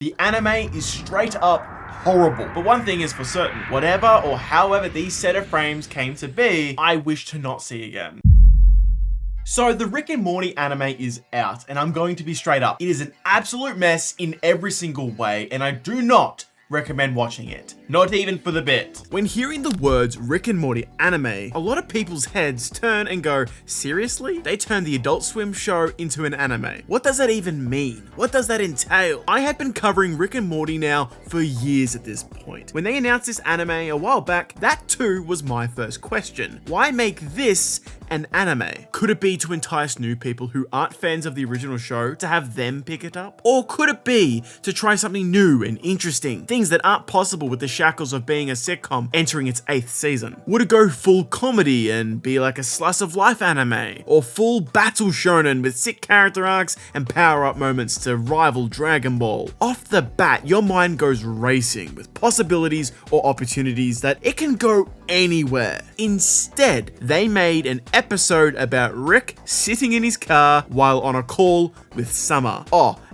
The anime is straight up horrible. But one thing is for certain, whatever or however these set of frames came to be, I wish to not see again. So the Rick and Morty anime is out, and I'm going to be straight up. It is an absolute mess in every single way, and I do not recommend watching it. Not even for the bit. When hearing the words Rick and Morty anime, a lot of people's heads turn and go, seriously? They turned the Adult Swim show into an anime. What does that even mean? What does that entail? I have been covering Rick and Morty now for years at this point. When they announced this anime a while back, that too was my first question. Why make this an anime? Could it be to entice new people who aren't fans of the original show to have them pick it up? Or could it be to try something new and interesting? Things that aren't possible with the shackles of being a sitcom entering its 8th season. Would it go full comedy and be like a slice of life anime? Or full battle shonen with sick character arcs and power up moments to rival Dragon Ball? Off the bat, your mind goes racing with possibilities or opportunities that it can go anywhere. Instead, they made an episode about Rick sitting in his car while on a call with Summer.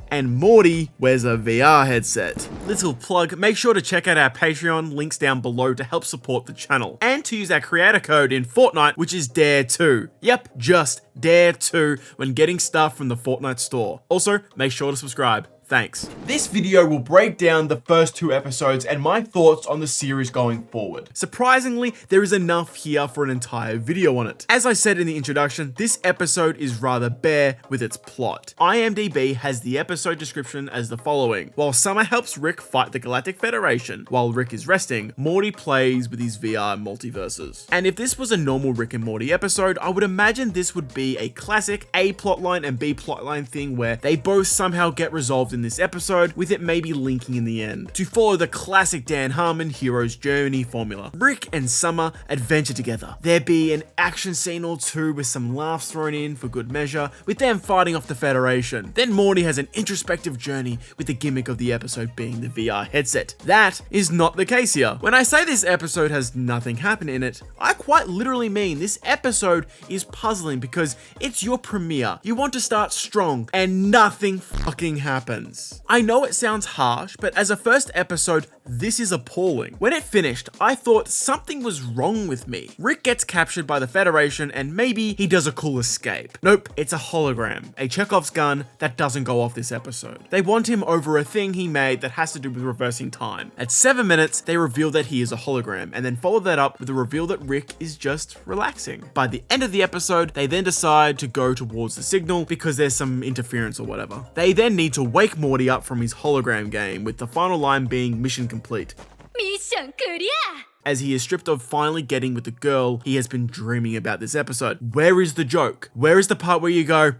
And Morty wears a VR headset. Little plug, make sure to check out our Patreon, links down below to help support the channel. And to use our creator code in Fortnite, which is DARE2. Yep, just DARE2 when getting stuff from the Fortnite store. Also, make sure to subscribe. Thanks. This video will break down the first 2 episodes and my thoughts on the series going forward. Surprisingly, there is enough here for an entire video on it. As I said in the introduction, this episode is rather bare with its plot. IMDb has the episode description as the following. While Summer helps Rick fight the Galactic Federation, while Rick is resting, Morty plays with his VR multiverses. And if this was a normal Rick and Morty episode, I would imagine this would be a classic A plotline and B plotline thing where they both somehow get resolved in this episode, with it maybe linking in the end, to follow the classic Dan Harmon hero's journey formula. Rick and Summer adventure together. There be an action scene or two with some laughs thrown in for good measure, with them fighting off the Federation. Then Morty has an introspective journey with the gimmick of the episode being the VR headset. That is not the case here. When I say this episode has nothing happen in it, I quite literally mean this episode is puzzling because it's your premiere. You want to start strong and nothing fucking happens. I know it sounds harsh, but as a first episode, this is appalling. When it finished, I thought something was wrong with me. Rick gets captured by the Federation and maybe he does a cool escape. Nope, it's a hologram, a Chekhov's gun that doesn't go off this episode. They want him over a thing he made that has to do with reversing time. At 7 minutes, they reveal that he is a hologram and then follow that up with the reveal that Rick is just relaxing. By the end of the episode, they then decide to go towards the signal because there's some interference or whatever. They then need to wake Morty up from his hologram game, with the final line being mission complete. Mission clear! As he is stripped of finally getting with the girl he has been dreaming about this episode. Where is the joke? Where is the part where you go,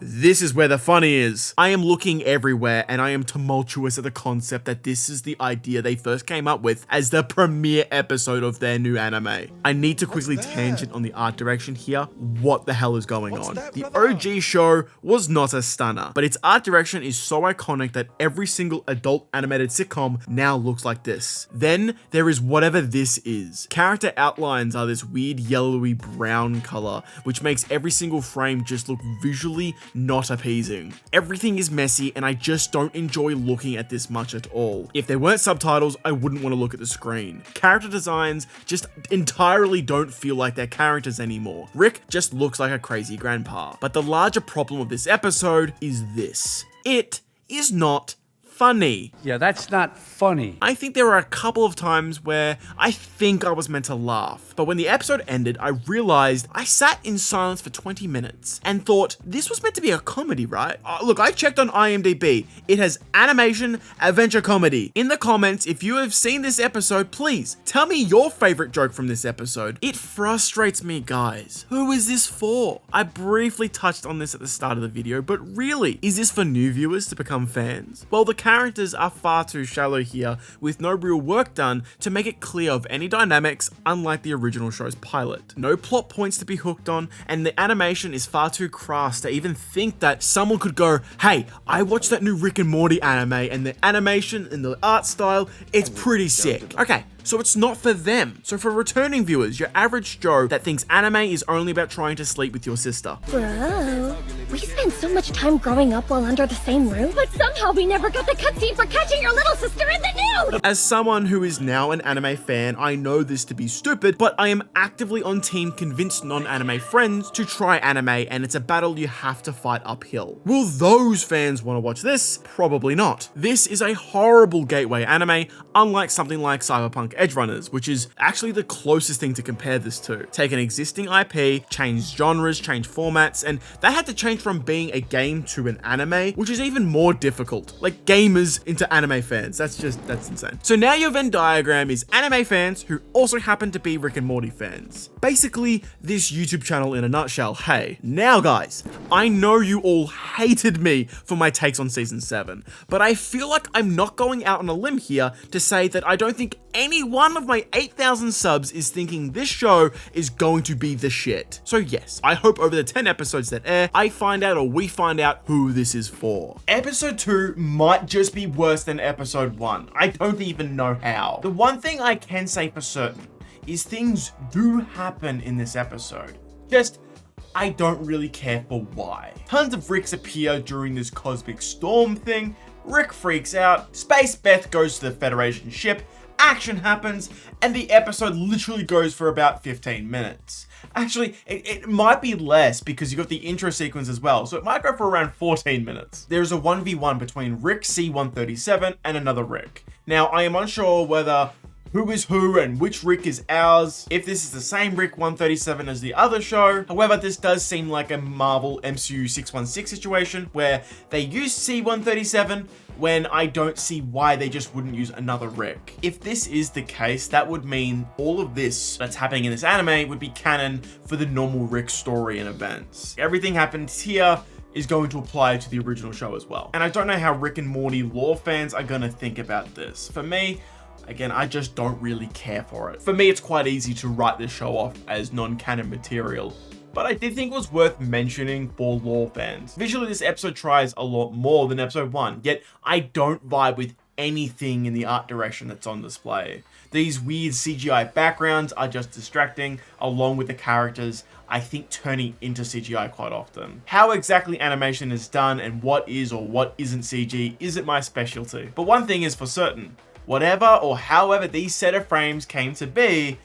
this is where the funny is. I am looking everywhere and I am tumultuous at the concept that this is the idea they first came up with as the premiere episode of their new anime. I need to quickly tangent on the art direction here. What the hell is going on? The OG show was not a stunner, but its art direction is so iconic that every single adult animated sitcom now looks like this. Then there is whatever this is. Character outlines are this weird yellowy brown color, which makes every single frame just look visually not appeasing. Everything is messy and I just don't enjoy looking at this much at all. If there weren't subtitles, I wouldn't want to look at the screen. Character designs just entirely don't feel like they're characters anymore. Rick just looks like a crazy grandpa. But the larger problem of this episode is this. It is not funny. Yeah, that's not funny. I think there were a couple of times where I think I was meant to laugh, but when the episode ended, I realized I sat in silence for 20 minutes and thought, this was meant to be a comedy, right? Look, I checked on IMDb. It has animation, adventure comedy. In the comments, if you have seen this episode, please tell me your favorite joke from this episode. It frustrates me, guys. Who is this for? I briefly touched on this at the start of the video, but really, is this for new viewers to become fans? Well, the characters are far too shallow here, with no real work done to make it clear of any dynamics, unlike the original show's pilot. No plot points to be hooked on, and the animation is far too crass to even think that someone could go, hey, I watched that new Rick and Morty anime, and the animation and the art style, it's pretty sick. Okay, so it's not for them. So for returning viewers, your average Joe that thinks anime is only about trying to sleep with your sister. Bro. We spent so much time growing up while under the same roof, but somehow we never got the cutscene for catching your little sister in the nude! As someone who is now an anime fan, I know this to be stupid, but I am actively on team convince non-anime friends to try anime, and it's a battle you have to fight uphill. Will those fans want to watch this? Probably not. This is a horrible gateway anime, unlike something like Cyberpunk Edgerunners, which is actually the closest thing to compare this to. Take an existing IP, change genres, change formats, and they had to change from being a game to an anime, which is even more difficult. Like gamers into anime fans. That's insane. So now your Venn diagram is anime fans who also happen to be Rick and Morty fans. Basically, this YouTube channel in a nutshell. Hey, now guys, I know you all hated me for my takes on season 7, but I feel like I'm not going out on a limb here to say that I don't think any one of my 8,000 subs is thinking this show is going to be the shit. So yes, I hope over the 10 episodes that air, I find out or we find out who this is for. Episode 2 might just be worse than episode 1. I don't even know how. The one thing I can say for certain is things do happen in this episode. Just, I don't really care for why. Tons of Ricks appear during this cosmic storm thing. Rick freaks out, Space Beth goes to the Federation ship, action happens, and the episode literally goes for about 15 minutes. Actually, it might be less because you got the intro sequence as well, so it might go for around 14 minutes. There's a 1v1 between Rick C-137 and another Rick. Now, I am unsure whether who is who and which Rick is ours, if this is the same Rick 137 as the other show. However, this does seem like a Marvel MCU 616 situation where they use C-137 when I don't see why they just wouldn't use another Rick. If this is the case, that would mean all of this that's happening in this anime would be canon for the normal Rick story and events. Everything happens here is going to apply to the original show as well. And I don't know how Rick and Morty lore fans are gonna think about this. For me, again, I just don't really care for it. For me, it's quite easy to write this show off as non-canon material, but I did think it was worth mentioning for lore fans. Visually, this episode tries a lot more than episode 1, yet I don't vibe with anything in the art direction that's on display. These weird CGI backgrounds are just distracting, along with the characters, I think, turning into CGI quite often. How exactly animation is done and what is or what isn't CG isn't my specialty. But one thing is for certain, whatever or however these set of frames came to be,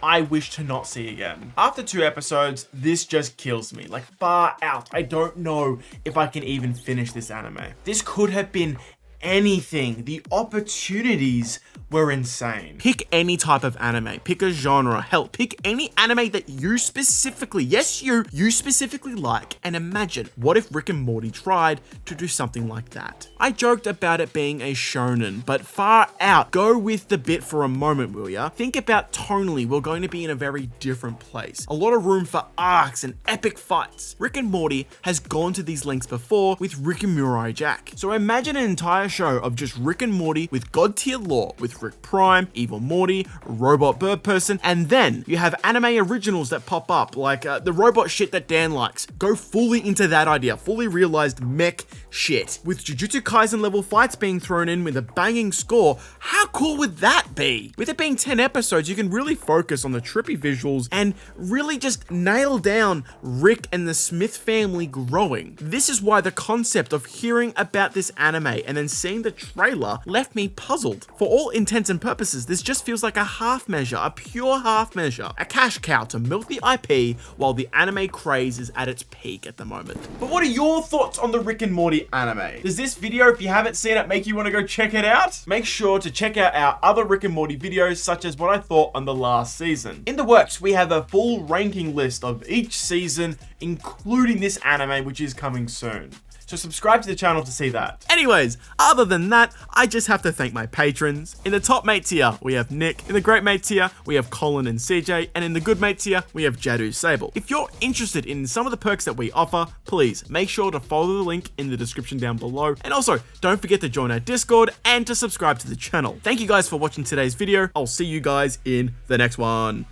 I wish to not see again. After 2 episodes, this just kills me, like far out. I don't know if I can even finish this anime. This could have been anything. The opportunities were insane. Pick any type of anime, pick a genre, hell, pick any anime that you specifically, yes, you specifically like, and imagine what if Rick and Morty tried to do something like that. I joked about it being a shonen, but far out. Go with the bit for a moment, will ya? Think about tonally, we're going to be in a very different place. A lot of room for arcs and epic fights. Rick and Morty has gone to these lengths before with Rick and Murai Jack. So imagine an entire show of just Rick and Morty with god tier lore, with Rick Prime, Evil Morty, Robot Bird Person, and then you have anime originals that pop up, like the robot shit that Dan likes. Go fully into that idea, fully realized mech shit. With Jujutsu Kaisen level fights being thrown in with a banging score, how cool would that be? With it being 10 episodes, you can really focus on the trippy visuals and really just nail down Rick and the Smith family growing. This is why the concept of hearing about this anime and then seeing the trailer left me puzzled. For all intents and purposes, this just feels like a half measure, a pure half measure, a cash cow to milk the IP while the anime craze is at its peak at the moment. But what are your thoughts on the Rick and Morty anime? Does this video, if you haven't seen it, make you want to go check it out? Make sure to check out our other Rick and Morty videos, such as what I thought on the last season. In the works, we have a full ranking list of each season, including this anime, which is coming soon. So subscribe to the channel to see that. Anyways, other than that, I just have to thank my patrons. In the top mate tier, we have Nick. In the great mate tier, we have Colin and CJ. And in the good mate tier, we have Jadu Sable. If you're interested in some of the perks that we offer, please make sure to follow the link in the description down below. And also, don't forget to join our Discord and to subscribe to the channel. Thank you guys for watching today's video. I'll see you guys in the next one.